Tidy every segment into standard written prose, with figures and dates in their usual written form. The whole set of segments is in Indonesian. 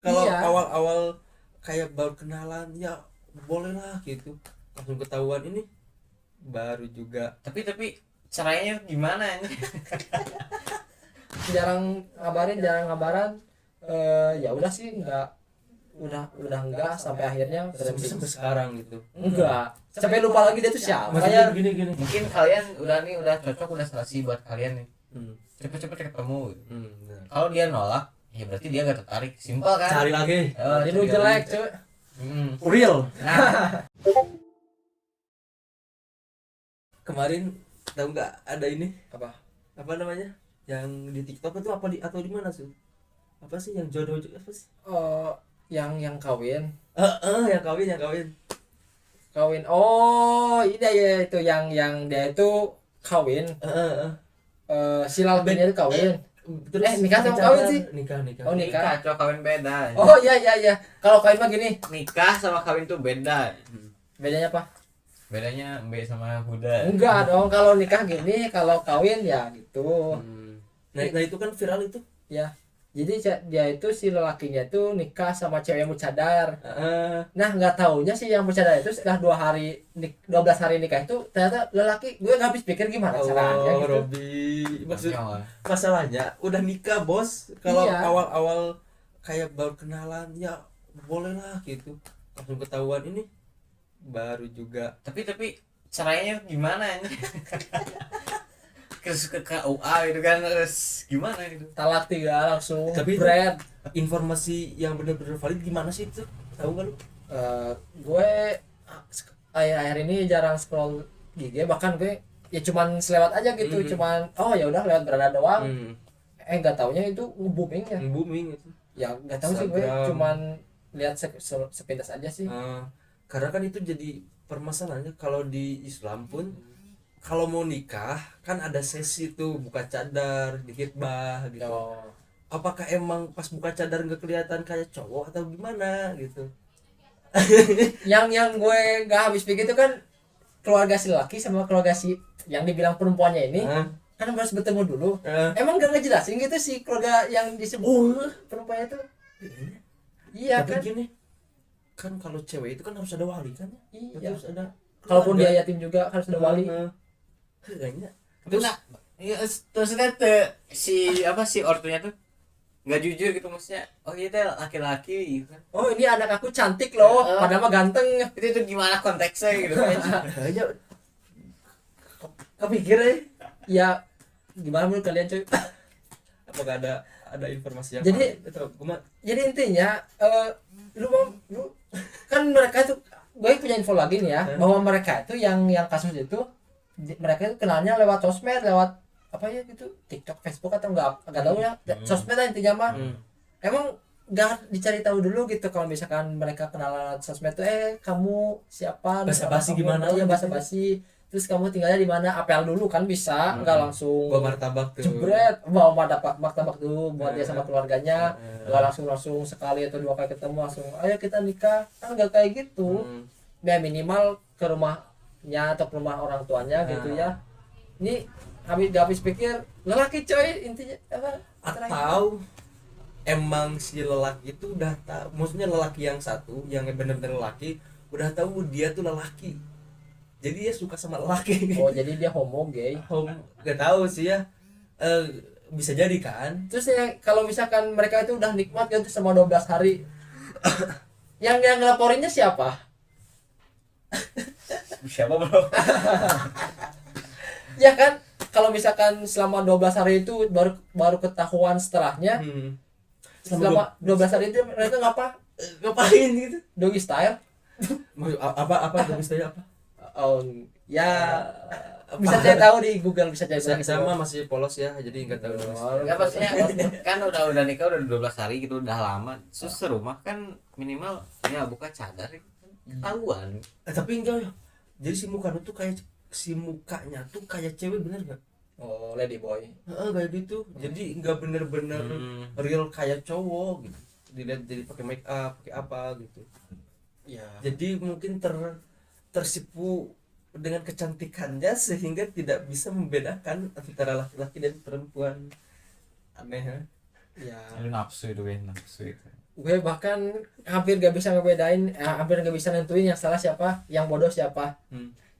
Kalau Iya. awal-awal kayak baru kenalan ya boleh lah gitu, langsung ketahuan ini baru juga. Tapi caranya gimana ini? jarang ngabaran. Ya udah sih, udah enggak sampai akhirnya berhenti. Sampai sekarang gitu. Enggak, sampai lupa lagi dia tuh siapa. Maksudnya Kayak gini. Mungkin kalian udah cocok, udah selesai buat kalian nih. Hmm. Cepet-cepet ketemu. Benar. Kalau dia nolak, ya berarti dia gak tertarik. Simpel kan? Cari lagi. dia lu jelek cuy. Real. Nah, Kemarin tahu nggak ada ini Apa namanya yang di TikTok itu apa atau di mana sih, apa sih yang jodoh apa sih? yang kawin. Yang kawin. Oh ini ya, itu yang dia itu kawin. Si Lalbenya itu kawin. Terus nikah sama pakai kawin cadar. sih? Nikah. Oh, nikah cowok kawin beda. Oh iya. Kalau kawin mah gini, Nikah sama kawin tuh beda. bedanya apa? Bedanya Mbe sama Huda. Enggak dong, kalau nikah gini, kalau kawin ya gitu. Nah itu kan viral itu. Ya. Jadi dia itu, si lelakinya itu nikah sama cewek yang bercadar. Nah, nggak taunya sih yang bercadar itu setelah 12 hari nikah itu ternyata lelaki. Gue nggak habis pikir gimana caranya gitu. Robi, masalahnya udah nikah bos. Kalau Iya. awal-awal kayak baru kenalan ya boleh lah gitu, langsung ketahuan ini baru juga. Tapi caranya gimana ini? Terus ke KUA gitu kan, terus gimana gitu? Talak 3 langsung. Tapi itu bread. informasi yang benar-benar valid gimana sih itu, tahu nggak lu? Gue akhir ini jarang scroll IG, bahkan gue ya cuman selewat aja gitu. Cuman ya udah lewat beranda doang. Nggak taunya itu booming ya. Booming itu. Ya nggak tahu sih, gue Instagram. cuman lihat sepintas aja sih. Karena kan itu jadi permasalahannya kalau di Islam pun, kalau mau nikah kan ada sesi tuh buka cadar di khitbah gitu. Oh. Apakah emang pas buka cadar nggak kelihatan kayak cowok atau gimana gitu? yang gue nggak habis pikir itu kan keluarga si laki sama keluarga si yang dibilang perempuannya ini kan harus bertemu dulu. Emang gak ngejelasin gitu sih keluarga yang disebut perempuannya itu? Iya Tapi kan. gini kan, kalau cewek itu kan harus ada wali kan? Iya. Harus ada. Kalaupun dia keluarga. yatim juga harus ada wali. Kayaknya. Terus terus si ortunya tuh nggak jujur gitu, maksudnya oh iya teh laki-laki gitu kan. Oh ini anak aku cantik loh, padahal mah ganteng. Itu gimana konteksnya gitu kan. Kayaknya kepikir Ya gimana menurut kalian cuy? apakah ada informasi yang Jadi- valid atau gimana? Jadi intinya lu kan mereka itu, gue punya info lagi nih ya, bahwa mereka itu yang kasus itu mereka itu kenalnya lewat sosmed, lewat apa ya gitu, TikTok, Facebook atau enggak tahu ya. Sosmed lah intinya mah. Emang nggak dicari tahu dulu gitu kalau misalkan mereka kenalan lewat sosmed tuh, kamu siapa, Basa-basi kamu gimana ya, gitu. basa-basi. Terus kamu tinggalnya di mana, apel dulu kan bisa, nggak langsung Bawa martabak tuh. jebret bawa martabak dulu buat dia sama keluarganya. Nggak langsung sekali atau 2 kali ketemu langsung ayo kita nikah, kan nggak kayak gitu. Ya minimal ke rumahnya atau ke rumah orang tuanya gitu ya. Ini habis pikir lelaki coy intinya apa? Atau emang si lelaki itu udah tahu, maksudnya lelaki yang satu yang benar-benar lelaki udah tahu dia tuh lelaki, jadi dia suka sama lelaki. Oh jadi dia homo gay. Gak tahu sih ya. Bisa jadi kan. Terus ya kalau misalkan mereka itu udah nikmat gitu sama 12 hari, yang ngelaporinnya siapa? Siapa bro? Ya kan kalau misalkan selama 12 hari itu baru ketahuan setelahnya. Selama 12 hari itu mereka Ngapain gitu? doggy style. Apa istilahnya apa? Oh ya, bisa cari tahu di Google, bisa cari tahu. Sama masih polos ya, jadi nggak tahu. Ya maksudnya kan udah nikah udah 12 hari gitu, udah lama. Terus serumah kan minimal ya buka cadar ketahuan. Tapi enggak ya. Jadi si mukanya tuh kayak cewek, bener nggak? Oh lady boy. Kayak gitu. Jadi nggak bener-bener real kayak cowok gitu. Dilihat jadi pakai make up, pakai apa gitu. Ya. Jadi mungkin tersipu dengan kecantikannya sehingga tidak bisa membedakan antara laki-laki dan perempuan. Aneh ya. Ya. Itu nafsu itu. gue bahkan hampir gak bisa ngebedain, hampir gak bisa nentuin yang salah siapa, yang bodoh siapa,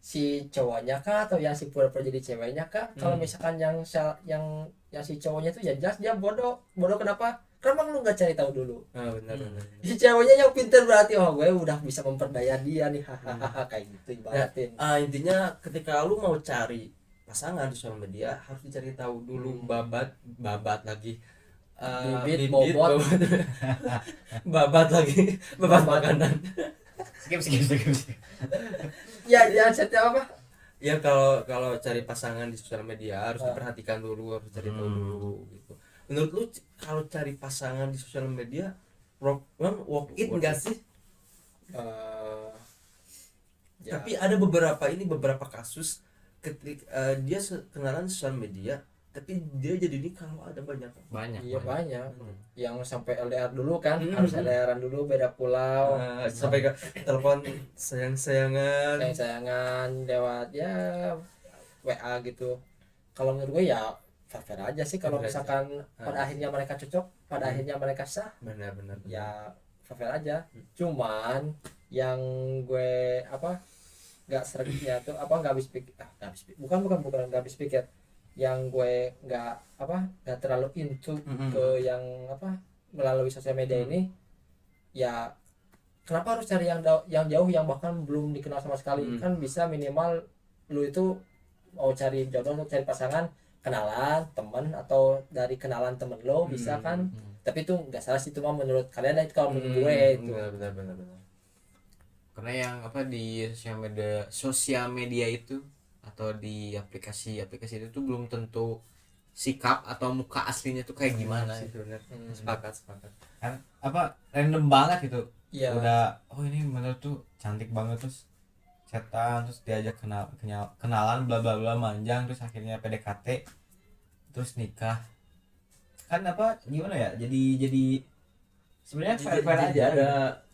si cowoknya kah atau yang si pura-pura jadi ceweknya kah. Kalau misalkan yang si cowoknya itu ya jelas dia bodoh. Bodoh kenapa? Kenapa lu nggak cari tahu dulu? Benar. Si ceweknya yang pintar berarti oh gue udah bisa memperdaya dia nih, hahaha, kayak gitu ibaratin. Intinya ketika lu mau cari pasangan di sosial media harus dicari tahu dulu babat lagi. Bibit, bobot. Babat lagi, babat makanan. skip. Ya setiap apa? Ya kalau cari pasangan di sosial media harus diperhatikan dulu, harus cari tahu dulu gitu. Menurut lu kalau cari pasangan di sosial media walk it enggak sih? Ya. Tapi ada beberapa kasus ketika dia kenalan di sosial media tapi dia jadi nikah ada banyak. Iya banyak. Yang sampai LDR dulu kan, harus LDRan dulu beda pulau, sampai ke telepon sayangan lewat ya WA gitu. Kalau menurut gue ya fair aja sih kalau misalkan pada akhirnya mereka cocok, pada akhirnya mereka sah. Benar. Ya fair aja. Cuman yang gue nggak seringnya tuh nggak habis pikir, bukan nggak habis pikir, yang gue nggak terlalu into ke yang melalui sosial media ini, ya kenapa harus cari yang jauh yang bahkan belum dikenal sama sekali. Kan bisa minimal lu itu mau cari jodoh, untuk cari pasangan, kenalan temen atau dari kenalan temen lo bisa kan. Tapi itu nggak salah sih, itu mah menurut kalian, itu kalau menurut gue itu benar. Karena yang di sosial media itu atau di aplikasi itu tuh belum tentu sikap atau muka aslinya tuh kayak gimana. Sepakat Kan random banget gitu. Iya. Udah ini menurut tuh cantik banget, terus chatan, terus diajak kenalan bla bla bla, manjang, terus akhirnya PDKT, terus nikah. Kan gimana ya, jadi sebenarnya fair aja.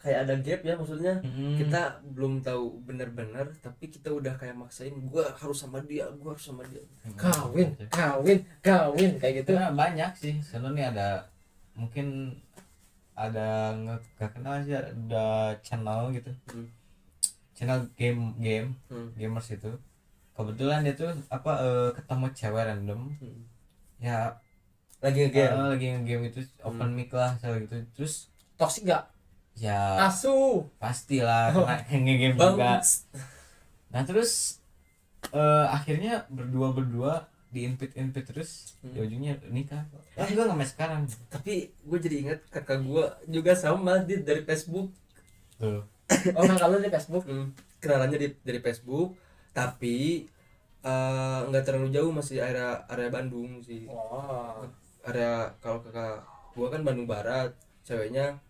Ada gap ya, maksudnya kita belum tahu benar-benar tapi kita udah kayak maksain gua harus sama dia. kawin kayak gitu. Nah, banyak sih sebenarnya. Mungkin ada nggak kenal aja, ada channel gitu, channel gamers itu. Kebetulan dia tuh ketemu cewek random, ya lagi ngegame itu open mic lah gitu. Terus Toksik gak? ya Asu pastilah, karena ngegame juga. Nah terus akhirnya berdua di invite terus, di ujungnya nikah. Juga nggak sekarang. Tapi gue jadi ingat kakak gue juga sama, dia dari Facebook. Oh kalau di Facebook kenalannya dari Facebook, tapi nggak terlalu jauh, masih area Bandung sih. Area, kalau kakak gue kan Bandung Barat, ceweknya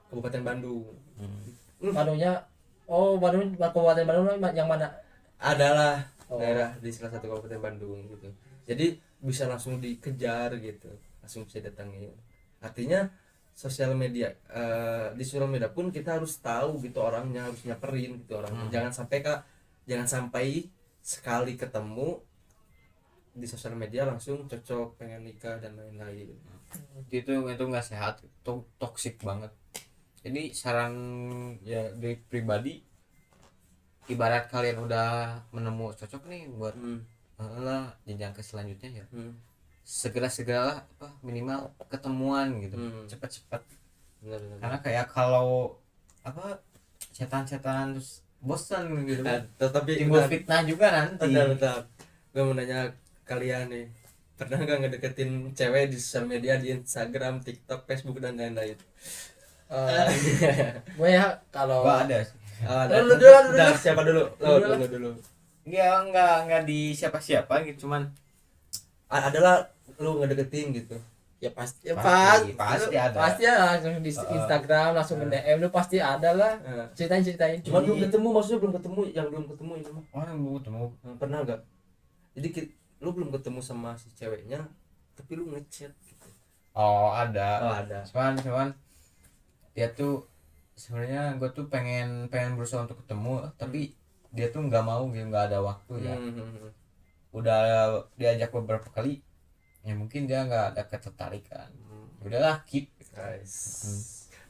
Kabupaten Bandung. Bandungnya Bandung, Kabupaten Bandung yang mana? Adalah daerah di salah satu Kabupaten Bandung gitu. Jadi bisa langsung dikejar gitu, langsung bisa datangin. Artinya sosial media, di sosial media pun kita harus tahu gitu orangnya, harus nyamperin gitu orangnya. Jangan sampai sekali ketemu di sosial media langsung cocok, pengen nikah dan lain-lain. Itu nggak sehat, itu toksik banget. Jadi saran ya dari pribadi, ibarat kalian udah menemu cocok nih buat jenjang ke selanjutnya ya, segeralah minimal ketemuan gitu, cepat-cepat. Karena kayak kalau chatan terus bosan gitu, Tapi timbul fitnah juga nanti. Bentar. Gue mau nanya kalian nih, pernah nggak ngedeketin cewek di sosial media, di Instagram, TikTok, Facebook dan lain-lain? Gue ya kalau ada sih. Lu dulu. Siapa dulu? Lu dulu. Enggak di siapa-siapa gitu, cuman Adalah lu ngedeketin gitu. ya pasti ada. Pasti ya, langsung di Instagram, langsung nge-DM lu pasti ada lah. Ceritain. Cuma belum ketemu, maksudnya belum ketemu, yang belum ketemu itu mah. Yang belum ketemu. Pernah nggak? Jadi lu belum ketemu sama si ceweknya, tapi lu ngechat gitu. Ada. Cuman dia tuh sebenarnya gue tuh pengen berusaha untuk ketemu, tapi dia tuh nggak mau gitu, nggak ada waktu ya. Udah diajak beberapa kali, ya mungkin dia nggak ada ketertarikan. Udahlah, keep.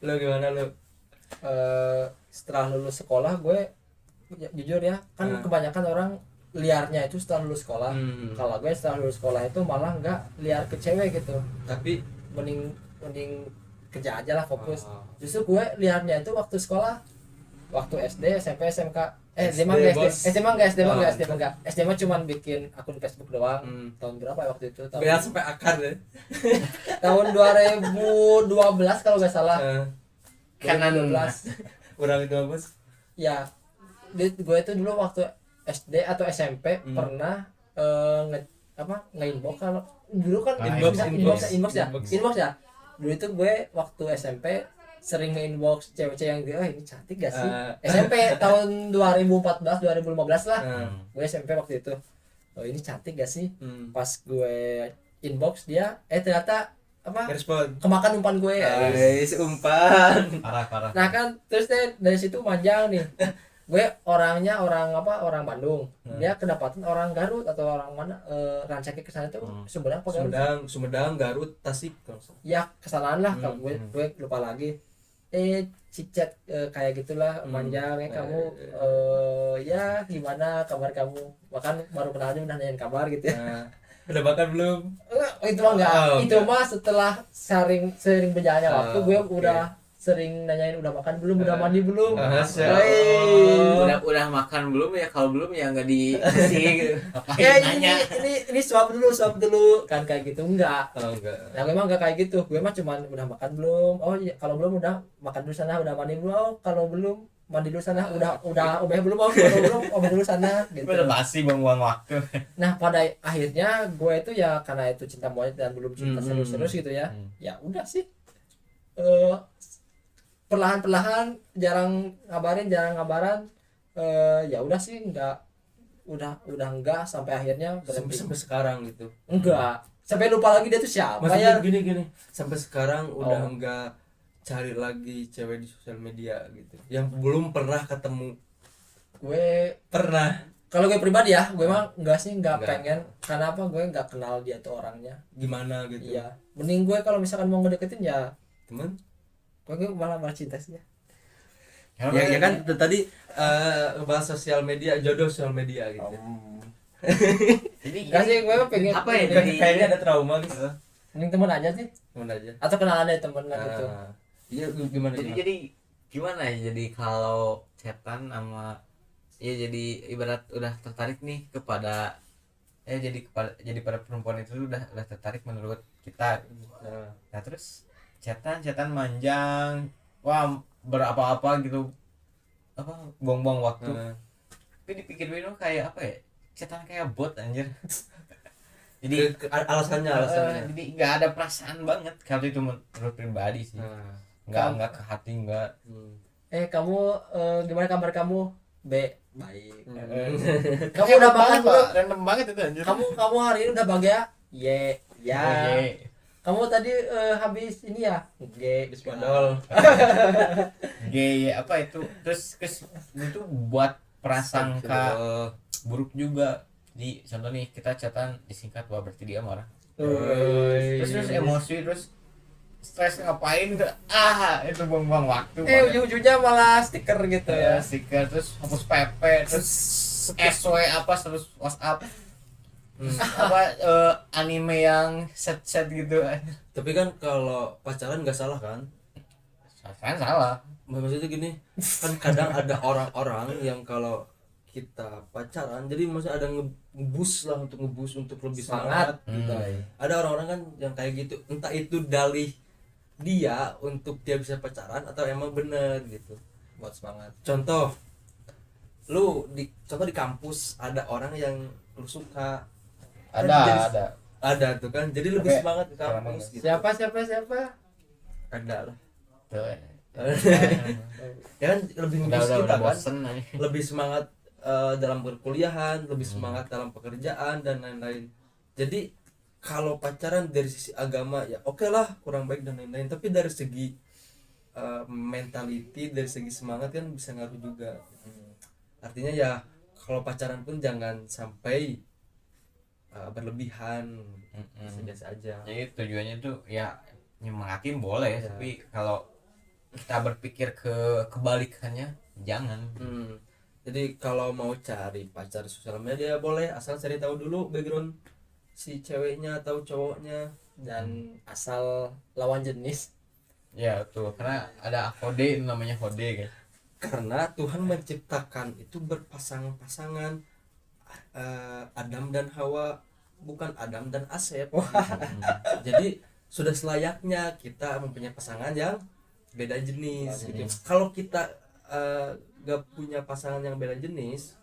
Lu gimana lu? Setelah lulus sekolah gue jujur ya kan kebanyakan orang liarnya itu setelah lulus sekolah. Kalau gue setelah lulus sekolah itu malah nggak liar ke cewek gitu, Tapi mending mending kerja aja lah, fokus. Justru gue liarnya itu waktu sekolah, waktu SD, SMP, SMK. SD mah enggak, SD mah enggak, SD mah cuman bikin akun Facebook doang. Tahun berapa ya waktu itu? biar sampai akar deh. Tahun 2012 kalau nggak salah. Kanan 2012. Kurang itu bos. Ya, gue itu dulu waktu SD atau SMP pernah nge-inbox kalau dulu kan inbox ya. Dulu itu gue waktu SMP sering nge-inbox cewek-cewek yang ini cantik gak sih? SMP tahun 2014 2015 lah. Gue SMP waktu itu. Oh, ini cantik gak sih? Pas gue inbox dia ternyata Respon. kemakan umpan gue ya. Umpan. Parah. Nah kan terus dari situ manjang nih. Gue orangnya orang Bandung. Dia kedapatan orang Garut atau orang mana rancaknya ke sana tuh Sumedang apa Garut? Sumedang, Garut, Tasik kalau nggak salah. Ya kesanaan lah kalau gue lupa lagi. Cicet kayak gitulah manjang kamu ya gimana kabar kamu? Bahkan baru kenal aja udah nanyain kabar gitu ya. Udah makan belum? Itu mah enggak. Itu enggak. mah setelah sering berjalannya waktu gue udah sering nanyain udah makan belum, udah mandi belum. Udah makan belum ya, kalau belum ya nggak dikasih gitu. Ya ini suap dulu kan kayak gitu enggak. Enggak. Nah memang enggak kayak gitu. Gue mah cuman udah makan belum. Oh iya kalau belum udah makan dulu sana, udah mandi belum. Oh, kalau belum mandi dulu sana, udah belum. Oh, kalau belum dulu sana gitu. Udah basi buang waktu. Nah pada akhirnya gue itu ya karena itu cinta monyet dan belum cinta serius gitu ya. Ya udah sih. Perlahan-perlahan jarang ngabaran ya udah sih udah enggak sampai akhirnya berhenti Sampai sekarang gitu. enggak sampai lupa lagi dia tuh siapa Maksudnya ya. gini sampai sekarang udah enggak cari lagi cewek di sosial media gitu yang belum pernah ketemu. Gue Pernah. kalau gue pribadi ya gue mah enggak pengen, karena apa, gue enggak kenal dia tuh orangnya Gimana gitu. iya, mending gue kalau misalkan mau ngedeketin ya Temen gue malah cinta sih ya. Ya kan tadi ngebahas sosial media, jodoh sosial media gitu. Jadi Enggak sih, gue pengen apa ya, Kayak- jadi kayaknya ada trauma gitu. mending temen aja sih, Temen aja. atau kenalan dari temen lah gitu. Iya gimana? jadi gimana ya, jadi kalau chatan sama ya jadi ibarat udah tertarik nih kepada jadi pada perempuan itu udah tertarik menurut kita. Nah terus chatan manjang, wah berapa-apa gitu, buang-buang waktu. Tapi dipikir-pikir kayak apa ya, chatan kayak bot anjir. Jadi alasannya jadi nggak ada perasaan banget kalau itu menurut pribadi sih. Nggak ke hati, nggak. Kamu gimana kabar kamu? Baik. Kamu udah makan belum? Random banget itu anjir. Kamu hari ini udah bahagia? Ya. Ye. Kamu tadi habis ini ya? Spandol. G apa itu? Terus itu buat prasangka buruk juga. Di contoh nih kita chatan disingkat, wah berarti dia marah. Terus emosi, terus stres ngapain tuh, itu buang-buang waktu. Ujung-ujungnya malah stiker gitu ya. Stiker, terus hapus PP, terus SW apa, terus WhatsApp, apa anime yang set gitu. Tapi kan kalau pacaran nggak salah kan? Kan salah. Maksudnya gini, kan kadang ada orang-orang yang kalau kita pacaran, jadi maksudnya ada ngebus untuk lebih semangat gitu. Ada orang-orang kan yang kayak gitu, entah itu dalih dia untuk dia bisa pacaran atau emang bener gitu buat semangat. Contoh di kampus ada orang yang lu suka, ada tuh kan, jadi lebih semangat ke kampus gitu. Siapa? Ada lah. Tuh. Ya kan lebih ngebus kita Udah kan, bosen aja. lebih semangat dalam perkuliahan, lebih semangat dalam pekerjaan dan lain-lain. Jadi kalau pacaran dari sisi agama ya oke lah, kurang baik dan lain-lain, tapi dari segi mentality, dari segi semangat kan bisa ngaruh juga. Artinya ya kalau pacaran pun jangan sampai berlebihan, biasa aja. Jadi tujuannya tuh ya nyemangatin boleh ya, tapi kalau kita berpikir ke kebalikannya, jangan. Jadi kalau mau cari pacar di sosial media boleh, asal cari tahu dulu background si ceweknya atau cowoknya. Dan asal lawan jenis. Ya tuh, karena ada hode namanya hode kan. Karena Tuhan menciptakan itu berpasang-pasangan, Adam dan Hawa, bukan Adam dan Asep. Jadi sudah selayaknya kita mempunyai pasangan yang beda jenis gitu. Kalau kita gak punya pasangan yang beda jenis,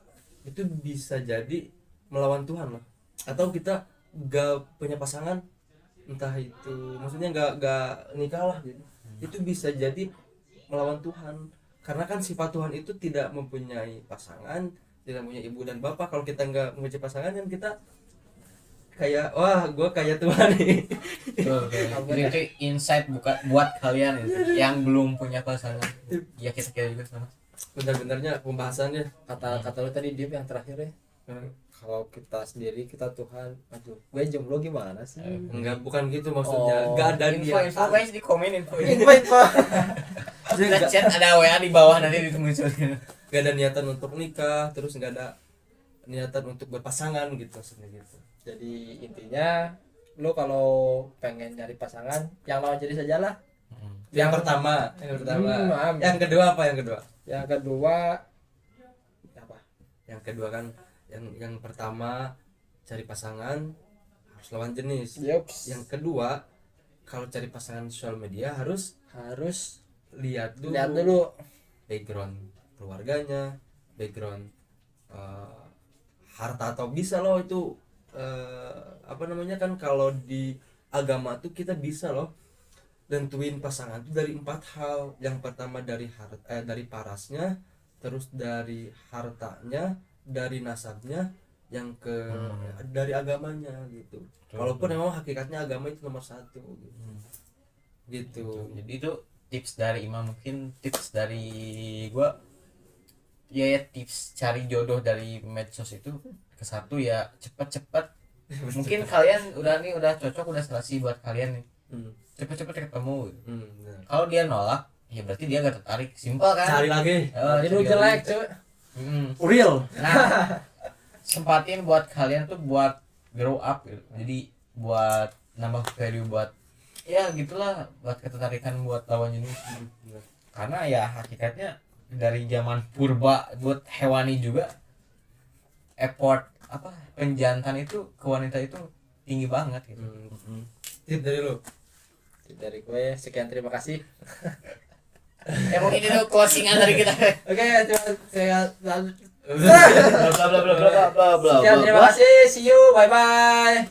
itu bisa jadi melawan Tuhan loh. Atau kita gak punya pasangan, entah itu maksudnya gak nikah lah gitu. Itu bisa jadi melawan Tuhan, karena kan sifat Tuhan itu tidak mempunyai pasangan, tidak punya ibu dan bapak. Kalau kita nggak mempunyai pasangan kan kita kayak, wah gue kayak Tuhan nih. Jadi itu insight buat kalian yang belum punya pasangan. Ya kita juga sama. Benar-benarnya pembahasannya Kata lu tadi Diep yang terakhir ya. Kalau kita sendiri, kita Tuhan. Aduh, gue jomblo gimana sih? enggak, bukan gitu maksudnya. Nggak ada Info guys di komen info. Info. Kita chat ada WA di bawah nanti dimunculkan. Nggak ada niatan untuk nikah, terus nggak ada niatan untuk berpasangan gitu maksudnya gitu. Jadi intinya lu kalau pengen nyari pasangan yang lawan jenis aja lah. Yang pertama. Yang kedua apa? Yang kedua apa? Yang kedua kan yang pertama cari pasangan harus lawan jenis. Yups. Yang kedua, kalau cari pasangan sosial media harus lihat dulu background keluarganya, background harta, atau bisa loh itu apa namanya kan, kalau di agama tuh kita bisa loh tentuin pasangan itu dari 4 hal. Yang pertama dari dari parasnya, terus dari hartanya, dari nasabnya, yang dari agamanya gitu. Walaupun memang hakikatnya agama itu nomor 1 gitu. Jadi itu tips dari Imam, mungkin tips dari gua ya tips cari jodoh dari medsos itu ke satu ya cepet-cepet. Mungkin kalian udah cocok, udah selesai buat kalian nih. Cepet-cepet ketemu. Kalau dia nolak, ya berarti dia gak tertarik. Simpel kan? Cari lagi. Jadi lu jelek cuy. Real. Nah, sempatin buat kalian tuh buat grow up gitu. Jadi buat nambah value, buat ya gitulah, buat ketertarikan buat lawan jenis. Karena ya hakikatnya dari zaman purba buat hewani juga effort penjantan itu ke wanita itu tinggi banget gitu. Tip dari lu. Tip dari gue sekian, terima kasih. Ya mungkin itu closingan dari kita. Oke, saya Bla bla bla bla bla bla bla. sekian, terima kasih, see you, bye bye.